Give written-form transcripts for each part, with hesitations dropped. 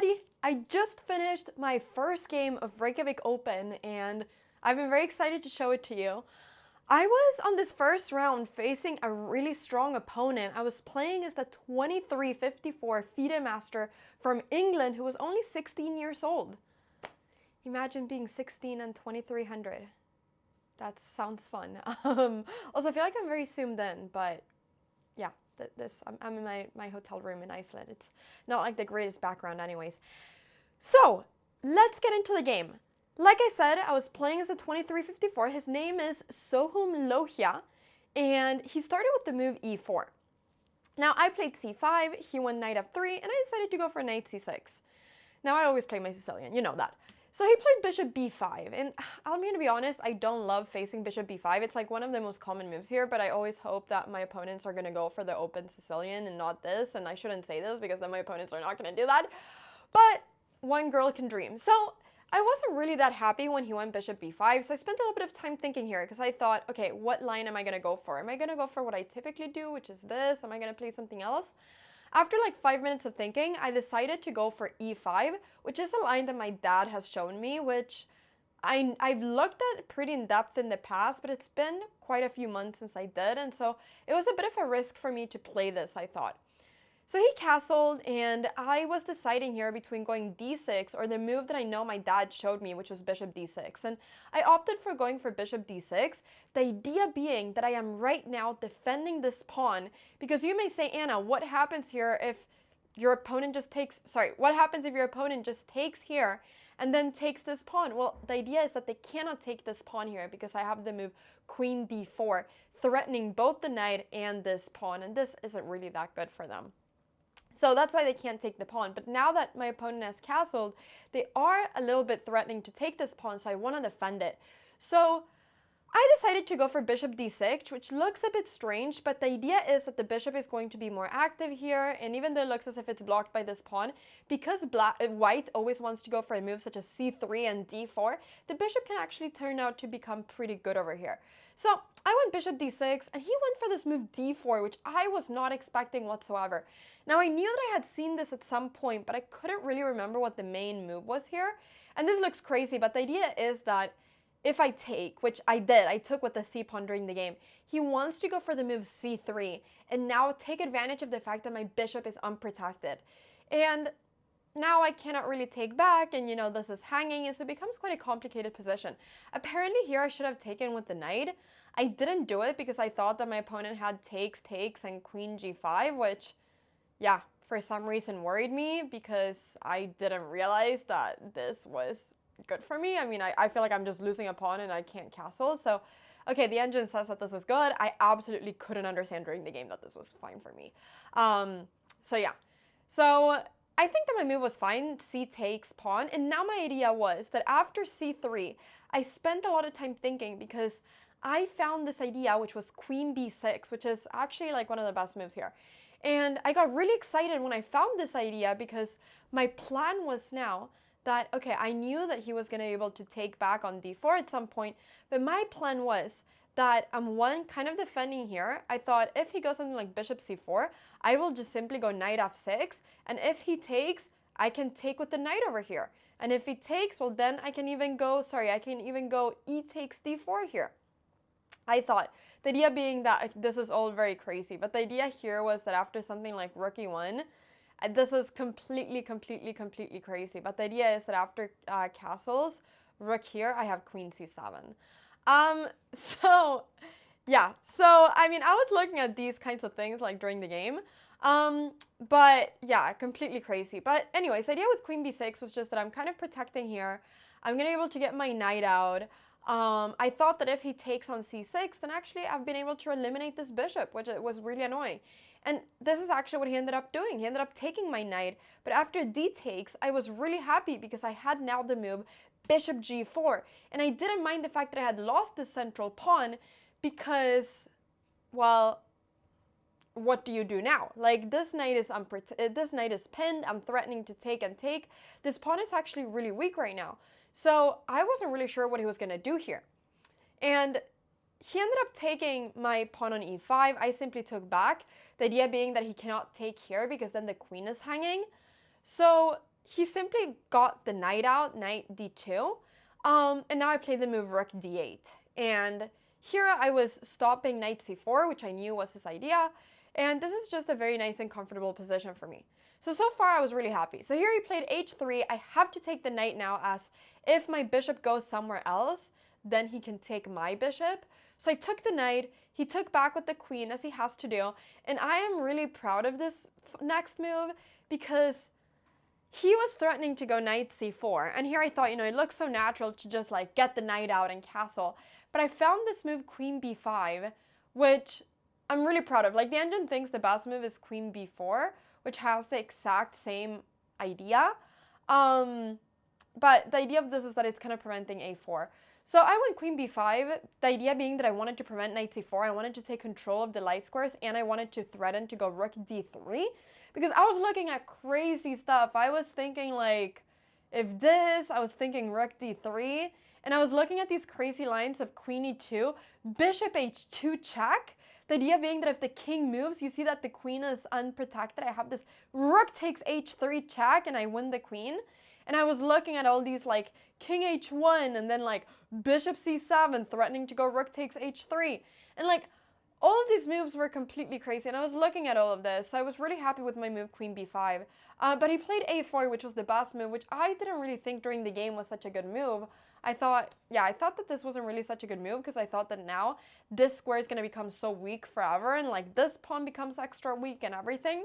everybody! I just finished my first game of Reykjavik Open and I've been very excited to show it to you. I was on this first round facing a really strong opponent. I was playing as the 2354 FIDE master from England who was only 16 years old. Imagine being 16 and 2300. That sounds fun. Also, I feel like I'm very zoomed in, but yeah, I'm in my hotel room in Iceland. It's not like the greatest background anyways. So let's get into the game. Like I said, I was playing as a 2354. His name is Sohum Lohia, and he started with the move e4. Now I played c5, he went knight f3, and I decided to go for knight c6. Now I always play my Sicilian, you know that. So he played bishop b5, and I'm going to be honest, I don't love facing bishop b5. It's like one of the most common moves here, but I always hope that my opponents are going to go for the open Sicilian and not this, and I shouldn't say this because then my opponents are not going to do that. But one girl can dream. So I wasn't really that happy when he went bishop b5, so I spent a little bit of time thinking here because I thought, okay, what line am I going to go for? Am I going to go for what I typically do, which is this? Am I going to play something else? After like 5 minutes of thinking, I decided to go for e5, which is a line that my dad has shown me, which I've looked at pretty in depth in the past, but it's been quite a few months since I did, and so it was a bit of a risk for me to play this, I thought. So he castled, and I was deciding here between going d6 or the move that I know my dad showed me, which was bishop d6. And I opted for going for bishop d6, the idea being that I am right now defending this pawn, because you may say, Anna, what happens here if your opponent just takes, what happens if your opponent just takes here and then takes this pawn? Well, the idea is that they cannot take this pawn here because I have the move queen d4, threatening both the knight and this pawn, and this isn't really that good for them. So that's why they can't take the pawn. But now that my opponent has castled, they are a little bit threatening to take this pawn, so I want to defend it. So I decided to go for bishop d6, which looks a bit strange, but the idea is that the bishop is going to be more active here, and even though it looks as if it's blocked by this pawn, because white always wants to go for a move such as c3 and d4, the bishop can actually turn out to become pretty good over here. So I went bishop d6, and he went for this move d4, which I was not expecting whatsoever. Now I knew that I had seen this at some point, but I couldn't really remember what the main move was here. And this looks crazy, but the idea is that if I take, which I did, I took with the c pawn during the game, he wants to go for the move c3 and now take advantage of the fact that my bishop is unprotected. And now I cannot really take back, and you know, this is hanging, and so it becomes quite a complicated position. Apparently here I should have taken with the knight. I didn't do it because I thought that my opponent had takes, and queen g5, which, yeah, for some reason worried me because I didn't realize that this was good for me. I mean, I feel like I'm just losing a pawn and I can't castle. So, okay, the engine says that this is good. I absolutely couldn't understand during the game that this was fine for me. So yeah. So I think that my move was fine, c takes pawn, and now my idea was that after c3, I spent a lot of time thinking because I found this idea, which was queen b6, which is actually like one of the best moves here. And I got really excited when I found this idea because my plan was now that, okay, I knew that he was going to be able to take back on d4 at some point, but my plan was that I'm kind of defending here. I thought if he goes something like bishop c4, I will just simply go knight f6, and if he takes, I can take with the knight over here. And if he takes, well then I can even go, e takes d4 here. I thought, the idea being that this is all very crazy, but the idea here was that after something like rook e1, this is completely crazy, but the idea is that after castles, rook here, I have queen c7. So yeah, so I mean, I was looking at these kinds of things like during the game, but yeah, completely crazy. But anyways, the idea with queen b6 was just that I'm kind of protecting here. I'm gonna be able to get my knight out. I thought that if he takes on c6, then actually I've been able to eliminate this bishop, which was really annoying. And this is actually what he ended up doing. He ended up taking my knight, but after d takes, I was really happy because I had now the move bishop g4, and I didn't mind the fact that I had lost the central pawn because, well, what do you do now? Like, this knight is pinned, I'm threatening to take and take. This pawn is actually really weak right now. So I wasn't really sure what he was going to do here. And he ended up taking my pawn on e5. I simply took back, the idea being that he cannot take here because then the queen is hanging. So he simply got the knight out, knight d2, and now I played the move rook d8. And here I was stopping knight c4, which I knew was his idea, and this is just a very nice and comfortable position for me. So far I was really happy. So here he played h3. I have to take the knight now, as if my bishop goes somewhere else, then he can take my bishop. So I took the knight, he took back with the queen, as he has to do, and I am really proud of this next move, because he was threatening to go knight c4, and here I thought, it looks so natural to just like get the knight out and castle, but I found this move queen b5, which I'm really proud of. Like, the engine thinks the best move is queen b4, which has the exact same idea, but the idea of this is that it's kind of preventing a4. So I went queen b5, the idea being that I wanted to prevent knight c4, I wanted to take control of the light squares, and I wanted to threaten to go rook d3, because I was looking at crazy stuff. I was thinking like, if this, I was thinking rook d3, and I was looking at these crazy lines of queen e2, bishop h2 check, the idea being that if the king moves, you see that the queen is unprotected. I have this rook takes h3 check, and I win the queen. And I was looking at all these like king h1 and then like bishop c7 threatening to go rook takes h3. And like all of these moves were completely crazy, and I was looking at all of this. So I was really happy with my move queen b5. But he played a4, which was the best move, which I didn't really think during the game was such a good move. I thought that this wasn't really such a good move, because I thought that now this square is going to become so weak forever, and like this pawn becomes extra weak and everything.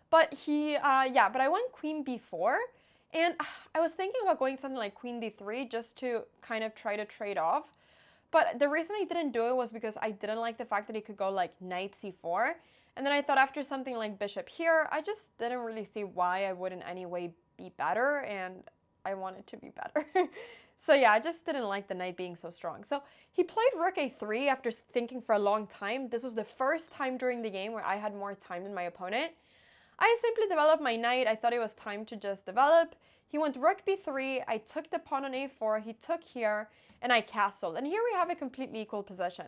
But but I went queen b4. And I was thinking about going something like queen d3 just to kind of try to trade off. But the reason I didn't do it was because I didn't like the fact that he could go like knight c4. And then I thought after something like bishop here, I just didn't really see why I would in any way be better, and I wanted to be better. So yeah, I just didn't like the knight being so strong. So he played rook a3 after thinking for a long time. This was the first time during the game where I had more time than my opponent. I simply developed my knight. I thought it was time to just develop. He went rook b3. I took the pawn on a4. He took here, and I castled. And here we have a completely equal position.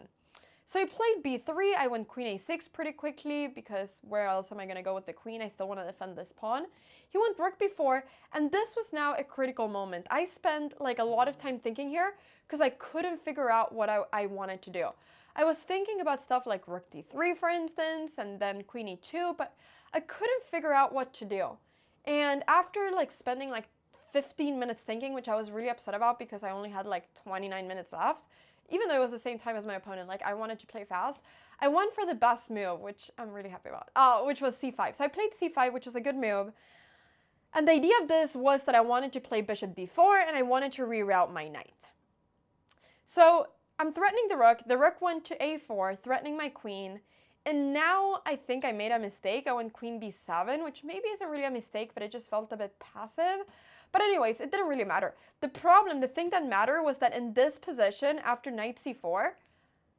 So he played b3. I went queen a6 pretty quickly, because where else am I going to go with the queen? I still want to defend this pawn. He went rook b4, and this was now a critical moment. I spent like a lot of time thinking here, because I couldn't figure out what I wanted to do. I was thinking about stuff like rook d3, for instance, and then queen e2, but I couldn't figure out what to do. And after like spending like 15 minutes thinking, which I was really upset about because I only had like 29 minutes left, even though it was the same time as my opponent, like I wanted to play fast, I went for the best move, which I'm really happy about, which was c5. So I played c5, which was a good move. And the idea of this was that I wanted to play bishop d4, and I wanted to reroute my knight. So I'm threatening the rook went to a4, threatening my queen. And now I think I made a mistake. I went queen b7, which maybe isn't really a mistake, but it just felt a bit passive. But anyways, it didn't really matter. The thing that mattered was that in this position, after knight c4,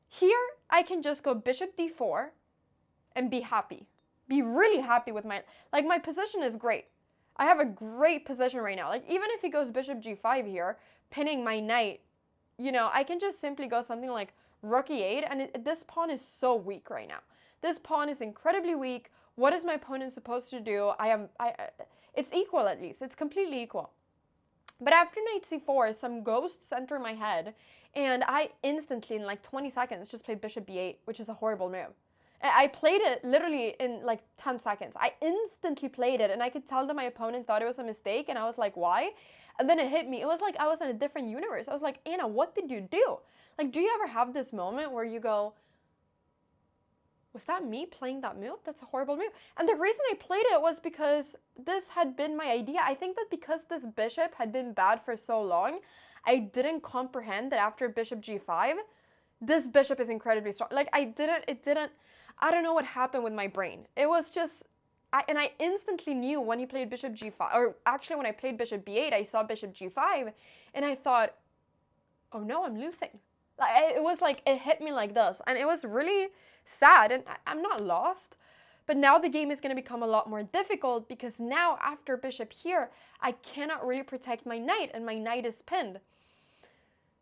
here I can just go bishop d4 and be happy. Be really happy with my position is great. I have a great position right now. Like, even if he goes bishop g5 here, pinning my knight, I can just simply go something like rook e8, and this pawn is so weak right now. This pawn is incredibly weak. What is my opponent supposed to do? It's equal, at least. It's completely equal. But after knight c4, some ghosts enter my head, and I instantly, in like 20 seconds, just played bishop b8, which is a horrible move. I played it literally in like 10 seconds. I instantly played it, and I could tell that my opponent thought it was a mistake, and I was like, why? And then it hit me. It was like I was in a different universe. I was like, Anna, what did you do? Like, do you ever have this moment where you go, was that me playing that move? That's a horrible move. And the reason I played it was because this had been my idea. I think that because this bishop had been bad for so long, I didn't comprehend that after bishop g5, this bishop is incredibly strong. Like, I don't know what happened with my brain. It was just, I instantly knew when he played bishop g5, or actually when I played bishop b8, I saw bishop g5, and I thought, oh no, I'm losing. It was like, it hit me like this, and it was really sad, and I'm not lost, but now the game is going to become a lot more difficult, because now after bishop here, I cannot really protect my knight, and my knight is pinned.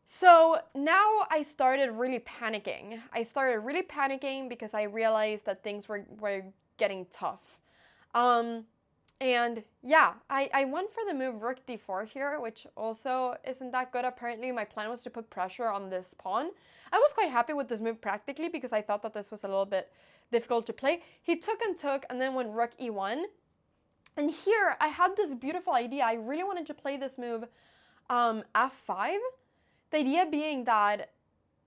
So now I started really panicking. Because I realized that things were getting tough. And yeah, I went for the move rook d4 here, which also isn't that good apparently. My plan was to put pressure on this pawn. I was quite happy with this move practically because I thought that this was a little bit difficult to play. He took, and then went rook e1. And here I had this beautiful idea. I really wanted to play this move f5. The idea being that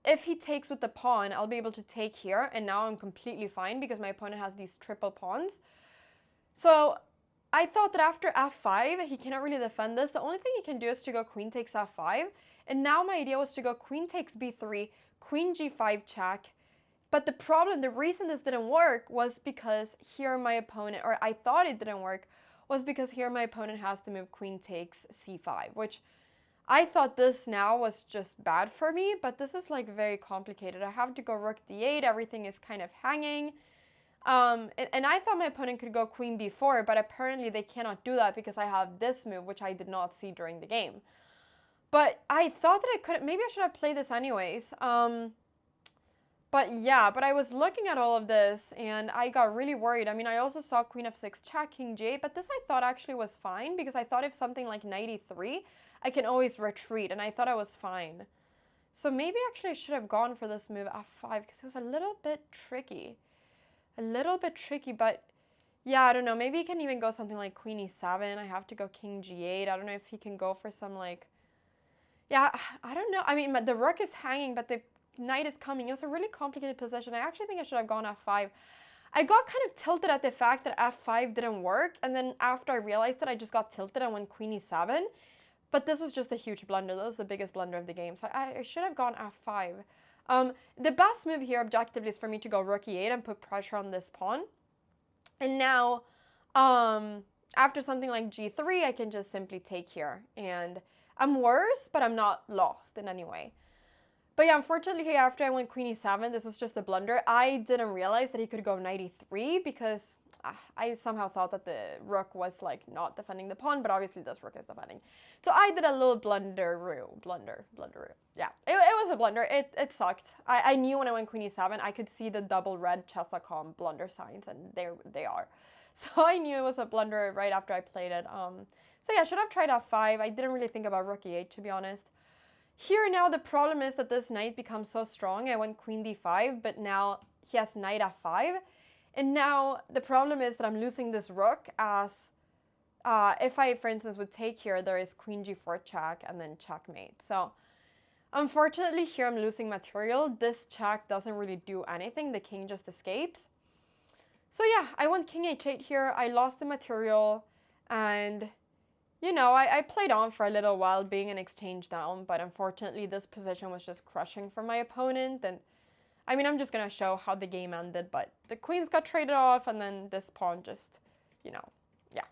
if he takes with the pawn, I'll be able to take here, and now I'm completely fine because my opponent has these triple pawns. So I thought that after f5, he cannot really defend this. The only thing he can do is to go queen takes f5. And now my idea was to go queen takes b3, queen g5 check. But the problem, the reason this didn't work was because here my opponent, or I thought it didn't work, was because here my opponent has to move queen takes c5, which I thought this now was just bad for me, but this is like very complicated. I have to go rook d8, everything is kind of hanging. And I thought my opponent could go queen b4, but apparently they cannot do that because I have this move, which I did not see during the game. But I thought that I could, maybe I should have played this anyways. But yeah, but I was looking at all of this and I got really worried. I mean, I also saw queen f6 check, king g8, but this I thought actually was fine because I thought if something like knight e3, I can always retreat, and I thought I was fine. So maybe actually I should have gone for this move f5 because it was a little bit tricky. But yeah, I don't know. Maybe he can even go something like queen e7. I have to go king g8. I don't know if he can go for some like, yeah, I don't know. I mean, the rook is hanging, but the knight is coming. It was a really complicated position. I actually think I should have gone f5. I got kind of tilted at the fact that f5 didn't work, and then after I realized that, I just got tilted and went queen e7. But this was just a huge blunder. That was the biggest blunder of the game. So I should have gone f5. The best move here objectively is for me to go rook e8 and put pressure on this pawn. And now, after something like g3, I can just simply take here. And I'm worse, but I'm not lost in any way. But yeah, unfortunately here after I went queen e7, this was just a blunder. I didn't realize that he could go knight e3 because I somehow thought that the rook was like not defending the pawn, but obviously this rook is defending. So I did a little blunder. Yeah, it was a blunder. It sucked. I knew when I went queen e7, I could see the double red chess.com blunder signs, and there they are. So I knew it was a blunder right after I played it. So yeah, I should have tried f5. I didn't really think about rook e8, to be honest. Here now the problem is that this knight becomes so strong. I went queen d5, but now he has knight f5. And now the problem is that I'm losing this rook as if I, for instance, would take here, there is queen g4 check and then checkmate. So unfortunately here I'm losing material. This check doesn't really do anything. The king just escapes. So yeah, I went king h8 here. I lost the material, and you know, I played on for a little while being an exchange down, but unfortunately this position was just crushing for my opponent. And I mean, I'm just going to show how the game ended, but the queens got traded off, and then this pawn just, you know, yeah,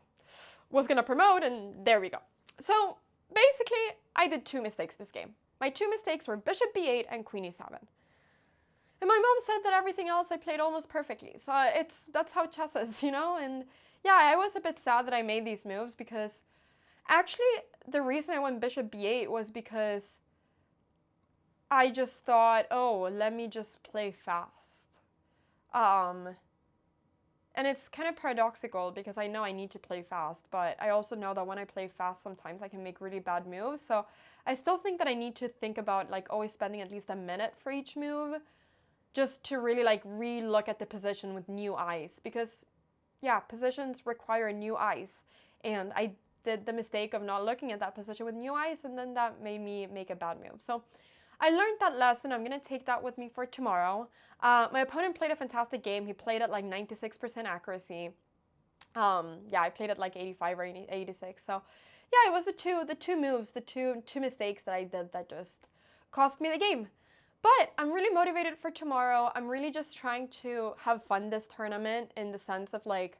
was going to promote, and there we go. So basically, I did two mistakes this game. My two mistakes were bishop b8 and queen e7. And my mom said that everything else I played almost perfectly. So that's how chess is, you know? And yeah, I was a bit sad that I made these moves because actually the reason I went bishop b8 was because I just thought, oh, let me just play fast. And it's kind of paradoxical because I know I need to play fast, but I also know that when I play fast, sometimes I can make really bad moves. So I still think that I need to think about like always spending at least a minute for each move, just to really like re-look at the position with new eyes, because yeah, positions require new eyes. And I did the mistake of not looking at that position with new eyes, and then that made me make a bad move. So I learned that lesson. I'm going to take that with me for tomorrow. My opponent played a fantastic game. He played at like 96% accuracy. Yeah, I played at like 85 or 86. So yeah, it was the two moves, the two mistakes that I did that just cost me the game. But I'm really motivated for tomorrow. I'm really just trying to have fun this tournament in the sense of like,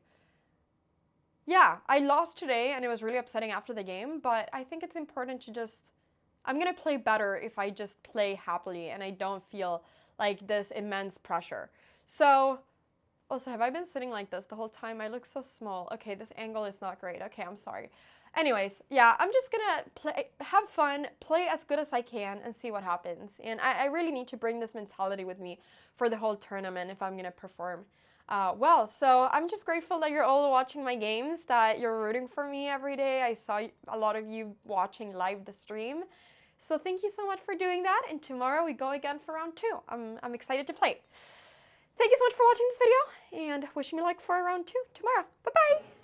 yeah, I lost today and it was really upsetting after the game, but I think it's important to just, I'm going to play better if I just play happily and I don't feel like this immense pressure. So, also, have I been sitting like this the whole time? I look so small. Okay, this angle is not great. Okay, I'm sorry. Anyways, yeah, I'm just gonna play, have fun, play as good as I can, and see what happens. And I really need to bring this mentality with me for the whole tournament if I'm gonna perform. So I'm just grateful that you're all watching my games, that you're rooting for me every day. I saw a lot of you watching live the stream. So thank you so much for doing that, and tomorrow we go again for round 2. I'm excited to play. Thank you so much for watching this video, and wish me luck for round 2 tomorrow. Bye-bye!